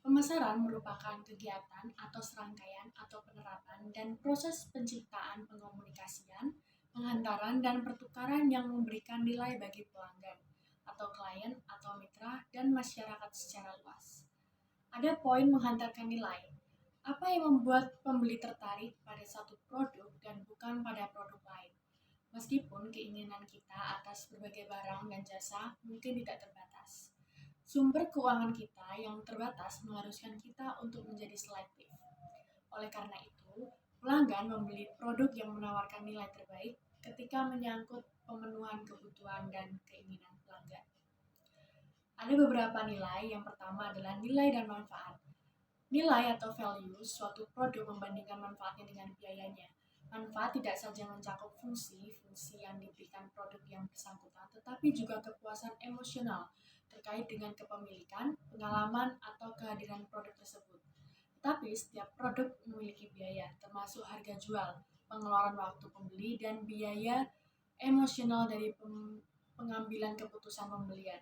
Pemasaran merupakan kegiatan atau serangkaian atau penerapan dan proses penciptaan pengomunikasian, penghantaran, dan pertukaran yang memberikan nilai bagi pelanggan atau klien atau mitra dan masyarakat secara luas. Ada poin menghantarkan nilai. Apa yang membuat pembeli tertarik pada satu produk dan bukan pada produk lain? Meskipun keinginan kita atas berbagai barang dan jasa mungkin tidak terbatas. Sumber keuangan kita yang terbatas mengharuskan kita untuk menjadi selektif. Oleh karena itu, pelanggan membeli produk yang menawarkan nilai terbaik ketika menyangkut pemenuhan kebutuhan dan keinginan pelanggan. Ada beberapa nilai. Yang pertama adalah nilai dan manfaat. Nilai atau value suatu produk membandingkan manfaatnya dengan biayanya. Manfaat tidak saja mencakup fungsi yang diberikan produk yang bersangkutan, tetapi juga kepuasan emosional terkait dengan kepemilikan, pengalaman, atau kehadiran produk tersebut. Tetapi setiap produk memiliki biaya, termasuk harga jual, pengeluaran waktu pembeli, dan biaya emosional dari pengambilan keputusan pembelian.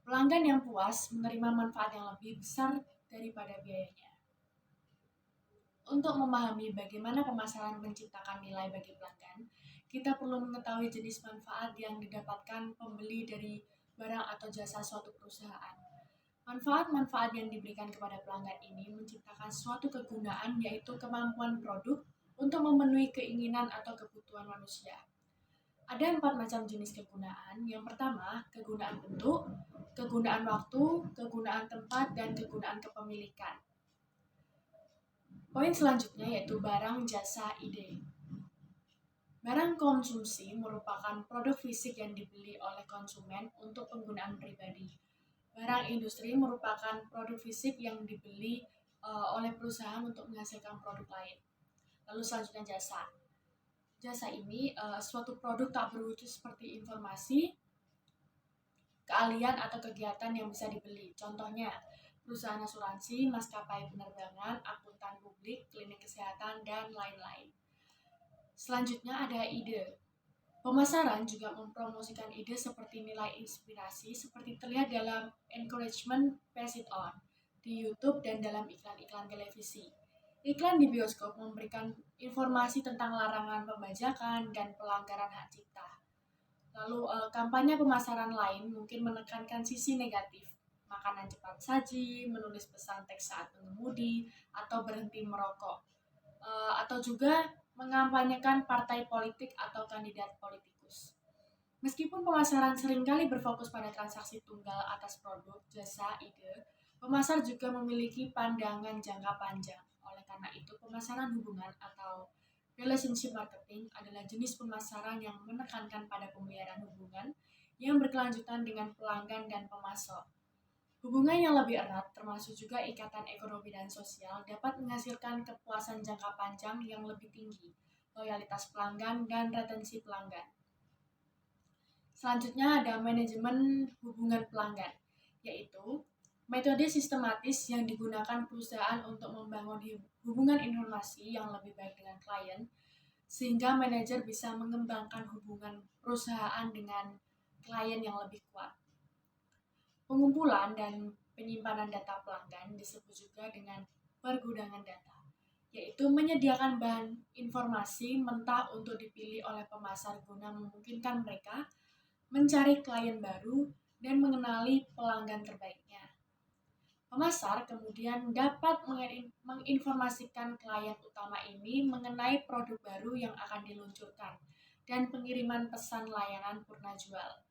Pelanggan yang puas menerima manfaat yang lebih besar daripada biayanya. Untuk memahami bagaimana pemasaran menciptakan nilai bagi pelanggan, kita perlu mengetahui jenis manfaat yang didapatkan pembeli dari barang atau jasa suatu perusahaan. Manfaat-manfaat yang diberikan kepada pelanggan ini menciptakan suatu kegunaan, yaitu kemampuan produk untuk memenuhi keinginan atau kebutuhan manusia. Ada 4 macam jenis kegunaan. Yang pertama, kegunaan bentuk, kegunaan waktu, kegunaan tempat, dan kegunaan kepemilikan. Poin selanjutnya yaitu barang, jasa, ide. Barang konsumsi merupakan produk fisik yang dibeli oleh konsumen untuk penggunaan pribadi. Barang industri merupakan produk fisik yang dibeli oleh perusahaan untuk menghasilkan produk lain. Lalu selanjutnya jasa. Jasa ini suatu produk tak berwujud seperti informasi, keahlian atau kegiatan yang bisa dibeli. Contohnya, perusahaan asuransi, maskapai penerbangan, akuntan publik, klinik kesehatan, dan lain-lain. Selanjutnya ada ide. Pemasaran juga mempromosikan ide seperti nilai inspirasi, seperti terlihat dalam encouragement pass it on di YouTube dan dalam iklan-iklan televisi. Iklan di bioskop memberikan informasi tentang larangan pembajakan dan pelanggaran hak cipta. Lalu kampanye pemasaran lain mungkin menekankan sisi negatif, makanan cepat saji, menulis pesan teks saat mengemudi, atau berhenti merokok. Atau juga mengampanyekan partai politik atau kandidat politikus. Meskipun pemasaran seringkali berfokus pada transaksi tunggal atas produk, jasa, ide, pemasar juga memiliki pandangan jangka panjang. Oleh karena itu, pemasaran hubungan atau relationship marketing adalah jenis pemasaran yang menekankan pada pemeliharaan hubungan yang berkelanjutan dengan pelanggan dan pemasok. Hubungan yang lebih erat, termasuk juga ikatan ekonomi dan sosial, dapat menghasilkan kepuasan jangka panjang yang lebih tinggi, loyalitas pelanggan, dan retensi pelanggan. Selanjutnya ada manajemen hubungan pelanggan, yaitu metode sistematis yang digunakan perusahaan untuk membangun hubungan informasi yang lebih baik dengan klien, sehingga manajer bisa mengembangkan hubungan perusahaan dengan klien yang lebih kuat. Pengumpulan dan penyimpanan data pelanggan disebut juga dengan pergudangan data, yaitu menyediakan bahan informasi mentah untuk dipilih oleh pemasar guna memungkinkan mereka mencari klien baru dan mengenali pelanggan terbaiknya. Pemasar kemudian dapat menginformasikan klien utama ini mengenai produk baru yang akan diluncurkan dan pengiriman pesan layanan purna jual.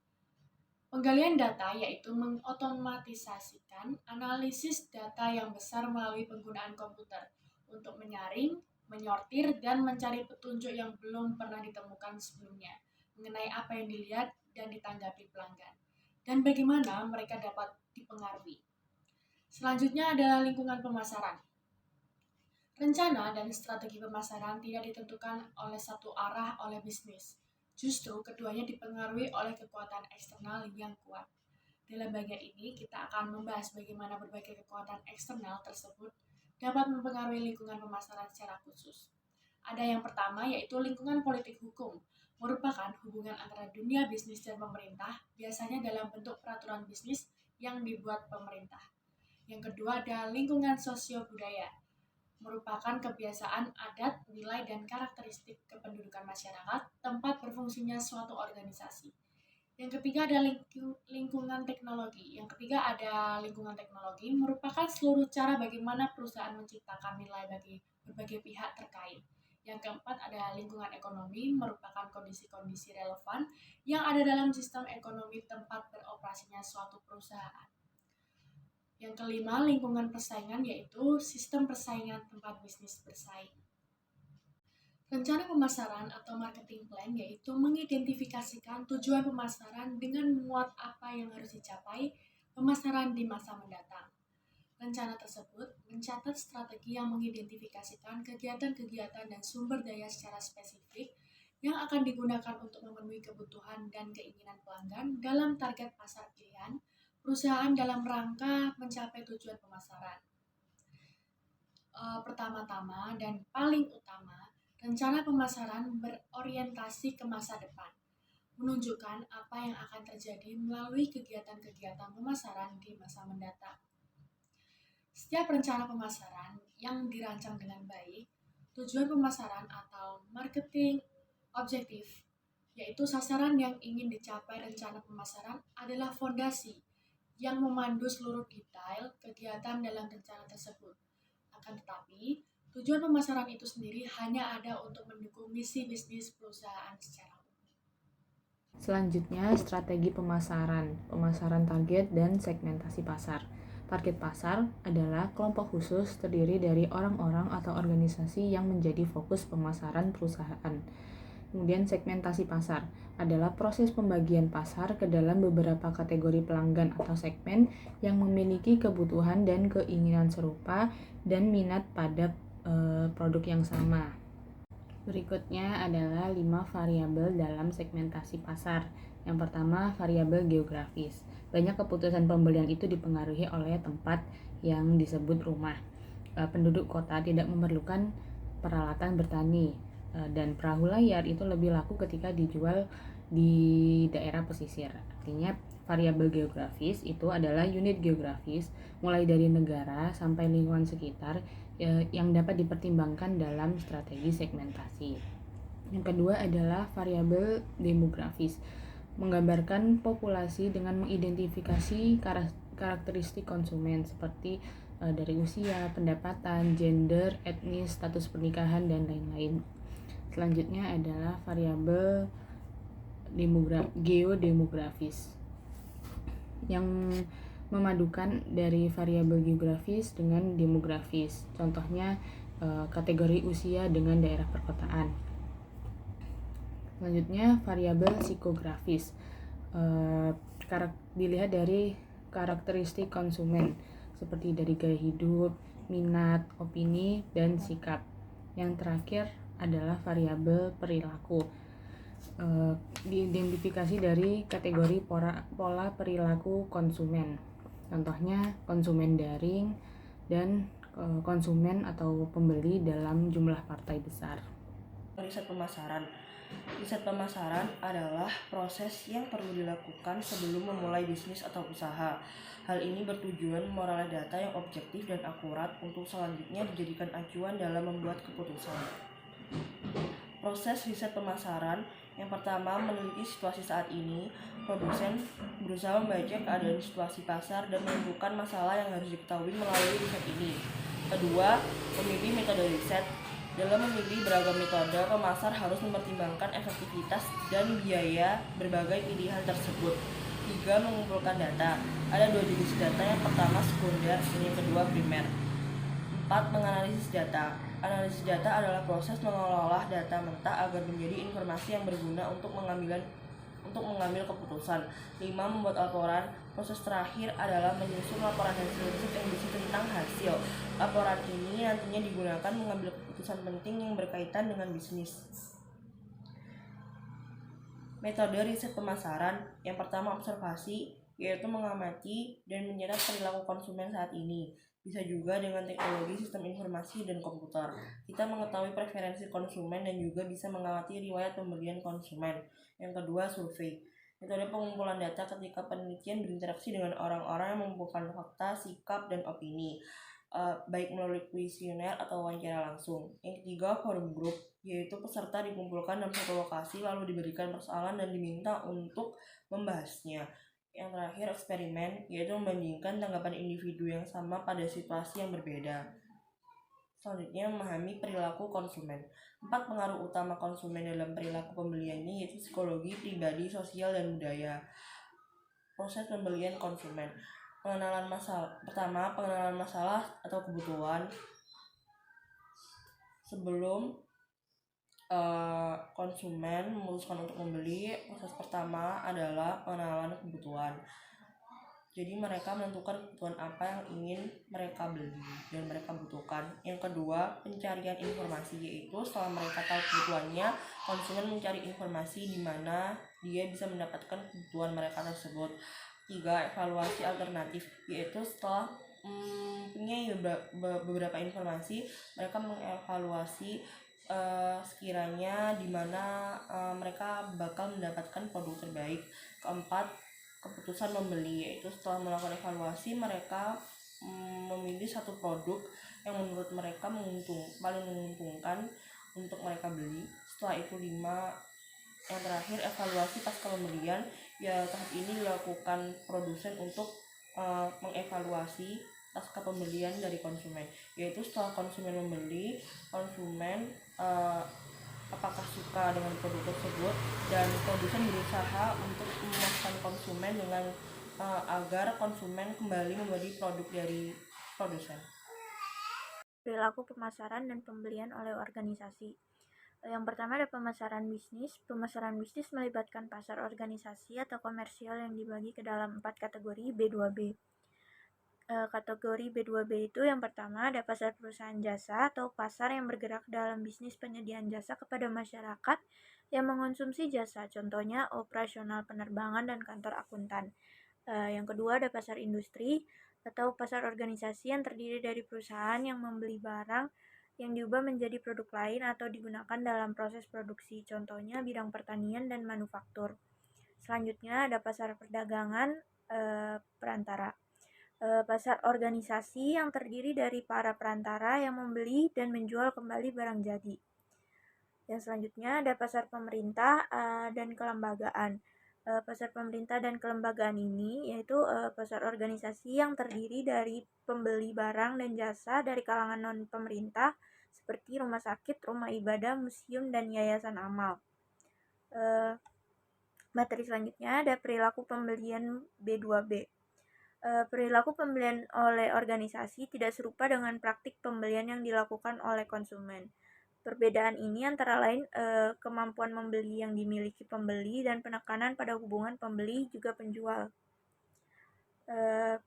Penggalian data yaitu mengotomatisasikan analisis data yang besar melalui penggunaan komputer untuk menyaring, menyortir, dan mencari petunjuk yang belum pernah ditemukan sebelumnya mengenai apa yang dilihat dan ditanggapi pelanggan, dan bagaimana mereka dapat dipengaruhi. Selanjutnya adalah lingkungan pemasaran. Rencana dan strategi pemasaran tidak ditentukan oleh satu arah oleh bisnis. Justru keduanya dipengaruhi oleh kekuatan eksternal yang kuat. Dalam bagian ini, kita akan membahas bagaimana berbagai kekuatan eksternal tersebut dapat mempengaruhi lingkungan pemasaran secara khusus. Ada yang pertama, yaitu lingkungan politik hukum, merupakan hubungan antara dunia bisnis dan pemerintah, biasanya dalam bentuk peraturan bisnis yang dibuat pemerintah. Yang kedua ada lingkungan sosio-budaya, merupakan kebiasaan adat, nilai, dan karakteristik kependudukan masyarakat, tempat berfungsinya suatu organisasi. Yang ketiga ada lingkungan teknologi. Merupakan seluruh cara bagaimana perusahaan menciptakan nilai bagi berbagai pihak terkait. Yang keempat ada lingkungan ekonomi, merupakan kondisi-kondisi relevan yang ada dalam sistem ekonomi tempat beroperasinya suatu perusahaan. Yang kelima, lingkungan persaingan, yaitu sistem persaingan tempat bisnis bersaing. Rencana pemasaran atau marketing plan yaitu mengidentifikasikan tujuan pemasaran dengan memuat apa yang harus dicapai pemasaran di masa mendatang. Rencana tersebut mencatat strategi yang mengidentifikasikan kegiatan-kegiatan dan sumber daya secara spesifik yang akan digunakan untuk memenuhi kebutuhan dan keinginan pelanggan dalam target pasar pilihan perusahaan dalam rangka mencapai tujuan pemasaran. Pertama-tama dan paling utama, rencana pemasaran berorientasi ke masa depan, menunjukkan apa yang akan terjadi melalui kegiatan-kegiatan pemasaran di masa mendatang. Setiap rencana pemasaran yang dirancang dengan baik, tujuan pemasaran atau marketing objektif, yaitu sasaran yang ingin dicapai rencana pemasaran adalah fondasi yang memandu seluruh detail kegiatan dalam rencana tersebut. Akan tetapi, tujuan pemasaran itu sendiri hanya ada untuk mendukung misi bisnis perusahaan secara umum. Selanjutnya, strategi pemasaran target dan segmentasi pasar. Target pasar adalah kelompok khusus terdiri dari orang-orang atau organisasi yang menjadi fokus pemasaran perusahaan. Kemudian segmentasi pasar adalah proses pembagian pasar ke dalam beberapa kategori pelanggan atau segmen yang memiliki kebutuhan dan keinginan serupa dan minat pada produk yang sama. Berikutnya adalah 5 variabel dalam segmentasi pasar. Yang pertama, variabel geografis. Banyak keputusan pembelian itu dipengaruhi oleh tempat yang disebut rumah. Penduduk kota tidak memerlukan peralatan bertani, dan perahu layar itu lebih laku ketika dijual di daerah pesisir. Artinya variabel geografis itu adalah unit geografis mulai dari negara sampai lingkungan sekitar yang dapat dipertimbangkan dalam strategi segmentasi. Yang kedua adalah variabel demografis, menggambarkan populasi dengan mengidentifikasi karakteristik konsumen seperti dari usia, pendapatan, gender, etnis, status pernikahan, dan lain-lain. Selanjutnya adalah variabel geodemografis yang memadukan dari variabel geografis dengan demografis. Contohnya kategori usia dengan daerah perkotaan. Selanjutnya variabel psikografis, dilihat dari karakteristik konsumen seperti dari gaya hidup, minat, opini, dan sikap. Yang terakhir adalah variabel perilaku, diidentifikasi dari kategori pola perilaku konsumen. Contohnya konsumen daring dan konsumen atau pembeli dalam jumlah partai besar. Riset pemasaran. Riset pemasaran adalah proses yang perlu dilakukan sebelum memulai bisnis atau usaha. Hal ini bertujuan memperoleh data yang objektif dan akurat untuk selanjutnya dijadikan acuan dalam membuat keputusan. Proses riset pemasaran. Yang pertama, meneliti situasi saat ini. Produsen berusaha membaca keadaan situasi pasar dan menentukan masalah yang harus diketahui melalui riset ini. Kedua, memilih metode riset. Dalam memilih beragam metode, pemasar harus mempertimbangkan efektivitas dan biaya berbagai pilihan tersebut. 3. Mengumpulkan data. Ada 2 jenis data, yang pertama sekunder dan yang kedua primer. 4. Menganalisis data. Analisis data adalah proses mengolah data mentah agar menjadi informasi yang berguna untuk mengambil keputusan. 5. Membuat laporan. Proses terakhir adalah menyusun laporan hasil riset yang berisi tentang hasil. Laporan ini nantinya digunakan mengambil keputusan penting yang berkaitan dengan bisnis. Metode riset pemasaran. Yang pertama observasi, yaitu mengamati dan mencatat perilaku konsumen saat ini. Bisa juga dengan teknologi sistem informasi dan komputer. Kita mengetahui preferensi konsumen dan juga bisa mengamati riwayat pembelian konsumen. Yang kedua survei. Metode pengumpulan data ketika penelitian berinteraksi dengan orang-orang yang mengumpulkan fakta, sikap, dan opini, baik melalui kuesioner atau wawancara langsung. Yang ketiga, forum group, yaitu peserta dikumpulkan dalam satu lokasi lalu diberikan persoalan dan diminta untuk membahasnya. Yang terakhir, eksperimen, yaitu membandingkan tanggapan individu yang sama pada situasi yang berbeda. Selanjutnya, memahami perilaku konsumen. 4 pengaruh utama konsumen dalam perilaku pembeliannya yaitu psikologi, pribadi, sosial, dan budaya. Proses pembelian konsumen. Pertama, pengenalan masalah atau kebutuhan. Sebelum konsumen memutuskan untuk membeli, proses pertama adalah pengenalan kebutuhan. Jadi mereka menentukan kebutuhan apa yang ingin mereka beli dan mereka butuhkan. Yang kedua, pencarian informasi, yaitu setelah mereka tahu kebutuhannya, konsumen mencari informasi di mana dia bisa mendapatkan kebutuhan mereka tersebut. Tiga, evaluasi alternatif, yaitu setelah punya beberapa informasi, mereka mengevaluasi sekiranya di mana mereka bakal mendapatkan produk terbaik. Keempat, keputusan membeli, yaitu setelah melakukan evaluasi mereka memilih satu produk yang menurut mereka paling menguntungkan untuk mereka beli. Setelah itu 5, yang terakhir evaluasi pasca pembelian. Ya, tahap ini dilakukan produsen untuk mengevaluasi pasca pembelian dari konsumen, yaitu setelah konsumen membeli, konsumen apakah suka dengan produk tersebut, dan produsen berusaha untuk memuaskan konsumen dengan agar konsumen kembali membeli produk dari produsen. Perilaku pemasaran dan pembelian oleh organisasi. Yang pertama ada pemasaran bisnis. Pemasaran bisnis melibatkan pasar organisasi atau komersial yang dibagi ke dalam 4 kategori B2B. Kategori B2B itu yang pertama ada pasar perusahaan jasa atau pasar yang bergerak dalam bisnis penyediaan jasa kepada masyarakat yang mengonsumsi jasa, contohnya operasional penerbangan dan kantor akuntan. Yang kedua ada pasar industri atau pasar organisasi yang terdiri dari perusahaan yang membeli barang yang diubah menjadi produk lain atau digunakan dalam proses produksi, contohnya bidang pertanian dan manufaktur. Selanjutnya ada pasar perdagangan perantara. Pasar organisasi yang terdiri dari para perantara yang membeli dan menjual kembali barang jadi. Yang selanjutnya ada pasar pemerintah dan kelembagaan. Pasar pemerintah dan kelembagaan ini yaitu pasar organisasi yang terdiri dari pembeli barang dan jasa dari kalangan non-pemerintah seperti rumah sakit, rumah ibadah, museum, dan yayasan amal. Materi selanjutnya ada perilaku pembelian B2B. Perilaku pembelian oleh organisasi tidak serupa dengan praktik pembelian yang dilakukan oleh konsumen. Perbedaan ini antara lain kemampuan membeli yang dimiliki pembeli dan penekanan pada hubungan pembeli juga penjual.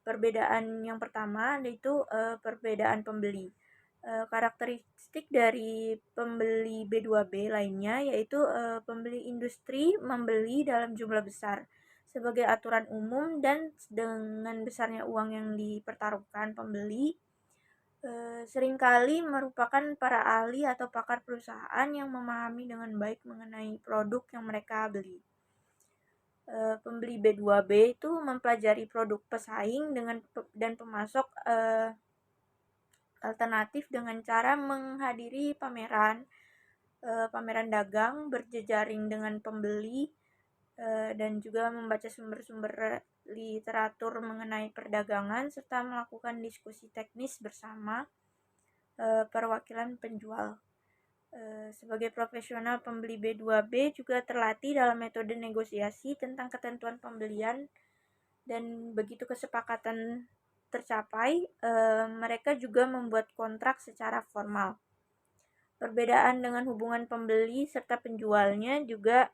Perbedaan yang pertama yaitu perbedaan pembeli. Karakteristik dari pembeli B2B lainnya yaitu pembeli industri membeli dalam jumlah besar sebagai aturan umum, dan dengan besarnya uang yang dipertaruhkan pembeli seringkali merupakan para ahli atau pakar perusahaan yang memahami dengan baik mengenai produk yang mereka beli. Pembeli B2B itu mempelajari produk pesaing dan pemasok alternatif dengan cara menghadiri pameran dagang, berjejaring dengan pembeli, dan juga membaca sumber-sumber literatur mengenai perdagangan serta melakukan diskusi teknis bersama perwakilan penjual. Sebagai profesional pembeli B2B juga terlatih dalam metode negosiasi tentang ketentuan pembelian, dan begitu kesepakatan tercapai, mereka juga membuat kontrak secara formal. Perbedaan dengan hubungan pembeli serta penjualnya juga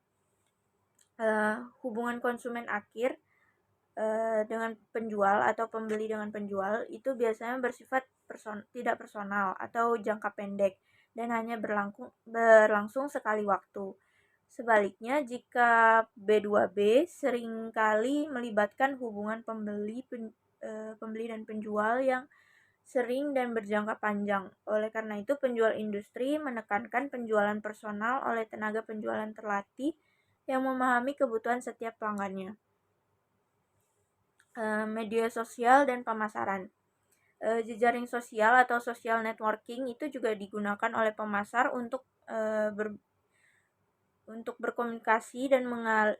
hubungan konsumen akhir dengan penjual atau pembeli dengan penjual itu biasanya bersifat tidak personal atau jangka pendek dan hanya berlangsung sekali waktu. Sebaliknya, jika B2B seringkali melibatkan hubungan pembeli dan penjual yang sering dan berjangka panjang. Oleh karena itu, penjual industri menekankan penjualan personal oleh tenaga penjualan terlatih yang memahami kebutuhan setiap pelanggannya. Media sosial dan pemasaran. Jejaring sosial atau social networking itu juga digunakan oleh pemasar untuk berkomunikasi dan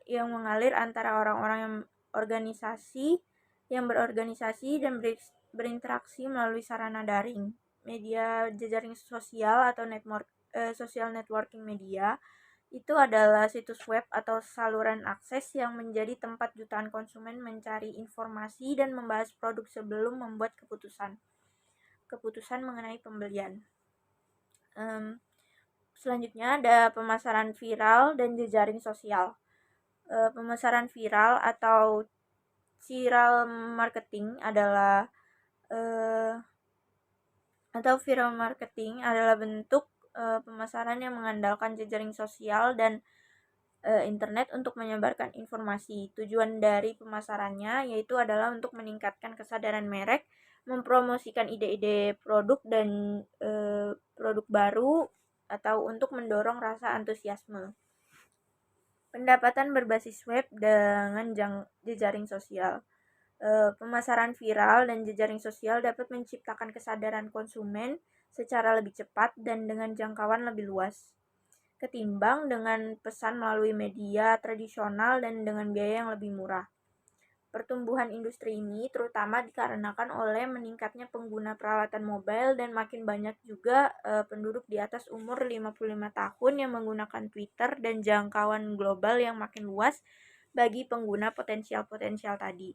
yang mengalir antara orang-orang yang berorganisasi dan berinteraksi melalui sarana daring. Media jejaring sosial atau social networking media itu adalah situs web atau saluran akses yang menjadi tempat jutaan konsumen mencari informasi dan membahas produk sebelum membuat keputusan mengenai pembelian. Selanjutnya ada pemasaran viral dan jejaring sosial. Pemasaran viral atau viral marketing adalah bentuk pemasaran yang mengandalkan jejaring sosial dan internet untuk menyebarkan informasi. Tujuan dari pemasarannya yaitu adalah untuk meningkatkan kesadaran merek, mempromosikan ide-ide produk dan produk baru, atau untuk mendorong rasa antusiasme. Pendapatan berbasis web dengan jejaring sosial. Pemasaran viral dan jejaring sosial dapat menciptakan kesadaran konsumen secara lebih cepat dan dengan jangkauan lebih luas ketimbang dengan pesan melalui media tradisional dan dengan biaya yang lebih murah. Pertumbuhan industri ini terutama dikarenakan oleh meningkatnya pengguna peralatan mobile dan makin banyak juga penduduk di atas umur 55 tahun yang menggunakan Twitter dan jangkauan global yang makin luas bagi pengguna potensial tadi.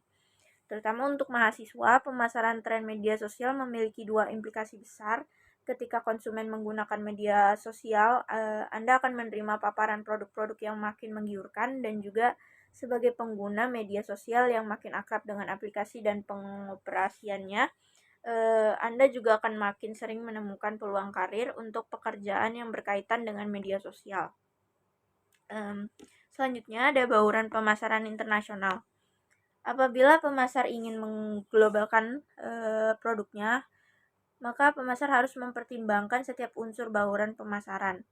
Terutama untuk mahasiswa, pemasaran tren media sosial memiliki dua implikasi besar. Ketika konsumen menggunakan media sosial, Anda akan menerima paparan produk-produk yang makin menggiurkan, dan juga sebagai pengguna media sosial yang makin akrab dengan aplikasi dan pengoperasiannya, Anda juga akan makin sering menemukan peluang karir untuk pekerjaan yang berkaitan dengan media sosial. Selanjutnya ada bauran pemasaran internasional. Apabila pemasar ingin mengglobalkan produknya, maka pemasar harus mempertimbangkan setiap unsur bauran pemasaran.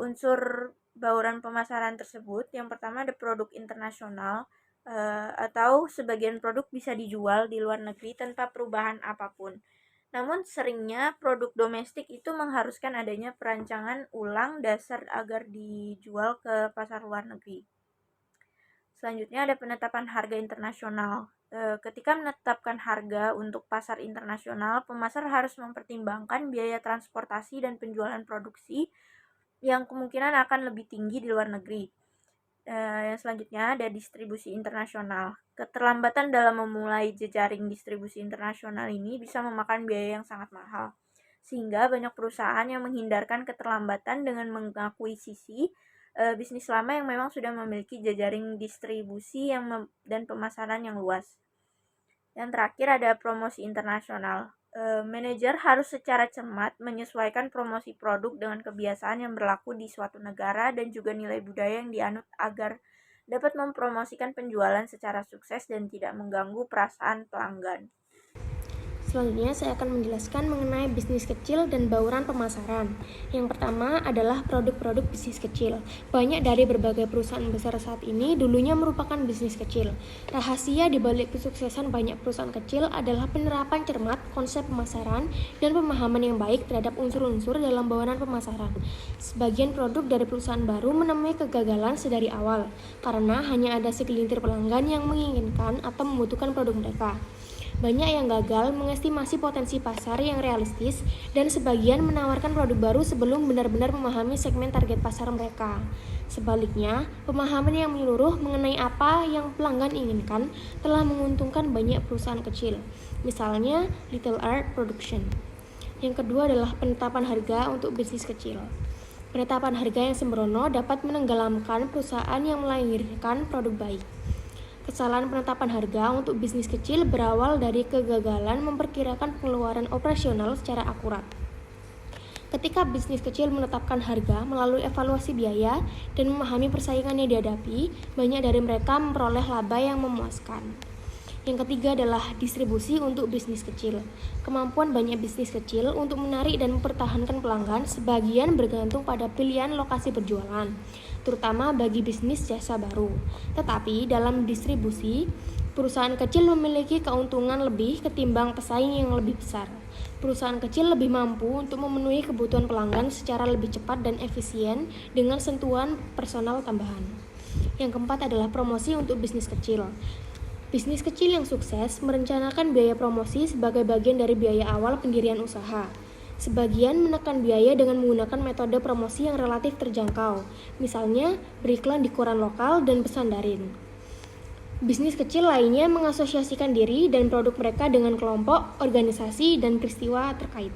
Unsur bauran pemasaran tersebut, yang pertama ada produk internasional, atau sebagian produk bisa dijual di luar negeri tanpa perubahan apapun. Namun seringnya produk domestik itu mengharuskan adanya perancangan ulang dasar agar dijual ke pasar luar negeri. Selanjutnya ada penetapan harga internasional. Ketika menetapkan harga untuk pasar internasional, pemasar harus mempertimbangkan biaya transportasi dan penjualan produksi yang kemungkinan akan lebih tinggi di luar negeri. Yang selanjutnya ada distribusi internasional. Keterlambatan dalam memulai jejaring distribusi internasional ini bisa memakan biaya yang sangat mahal, sehingga banyak perusahaan yang menghindarkan keterlambatan dengan mengakuisisi bisnis lama yang memang sudah memiliki jejaring distribusi dan pemasaran yang luas. Yang terakhir ada promosi internasional. Manajer harus secara cermat menyesuaikan promosi produk dengan kebiasaan yang berlaku di suatu negara dan juga nilai budaya yang dianut agar dapat mempromosikan penjualan secara sukses dan tidak mengganggu perasaan pelanggan. Selanjutnya saya akan menjelaskan mengenai bisnis kecil dan bauran pemasaran. Yang pertama adalah produk-produk bisnis kecil. Banyak dari berbagai perusahaan besar saat ini dulunya merupakan bisnis kecil. Rahasia di balik kesuksesan banyak perusahaan kecil adalah penerapan cermat konsep pemasaran dan pemahaman yang baik terhadap unsur-unsur dalam bauran pemasaran. Sebagian produk dari perusahaan baru menemui kegagalan sedari awal karena hanya ada segelintir pelanggan yang menginginkan atau membutuhkan produk mereka. Banyak yang gagal mengestimasi potensi pasar yang realistis dan sebagian menawarkan produk baru sebelum benar-benar memahami segmen target pasar mereka. Sebaliknya, pemahaman yang menyeluruh mengenai apa yang pelanggan inginkan telah menguntungkan banyak perusahaan kecil, misalnya Little Art Production. Yang kedua adalah penetapan harga untuk bisnis kecil. Penetapan harga yang sembrono dapat menenggelamkan perusahaan yang melahirkan produk baik. Kesalahan penetapan harga untuk bisnis kecil berawal dari kegagalan memperkirakan pengeluaran operasional secara akurat. Ketika bisnis kecil menetapkan harga melalui evaluasi biaya dan memahami persaingan yang dihadapi, banyak dari mereka memperoleh laba yang memuaskan. Yang ketiga adalah distribusi untuk bisnis kecil. Kemampuan banyak bisnis kecil untuk menarik dan mempertahankan pelanggan sebagian bergantung pada pilihan lokasi berjualan, terutama bagi bisnis jasa baru. Tetapi dalam distribusi, perusahaan kecil memiliki keuntungan lebih ketimbang pesaing yang lebih besar. Perusahaan kecil lebih mampu untuk memenuhi kebutuhan pelanggan secara lebih cepat dan efisien dengan sentuhan personal tambahan. Yang keempat adalah promosi untuk bisnis kecil. Bisnis kecil yang sukses merencanakan biaya promosi sebagai bagian dari biaya awal pendirian usaha. Sebagian menekan biaya dengan menggunakan metode promosi yang relatif terjangkau, misalnya beriklan di koran lokal dan pesan daring. Bisnis kecil lainnya mengasosiasikan diri dan produk mereka dengan kelompok, organisasi, dan peristiwa terkait.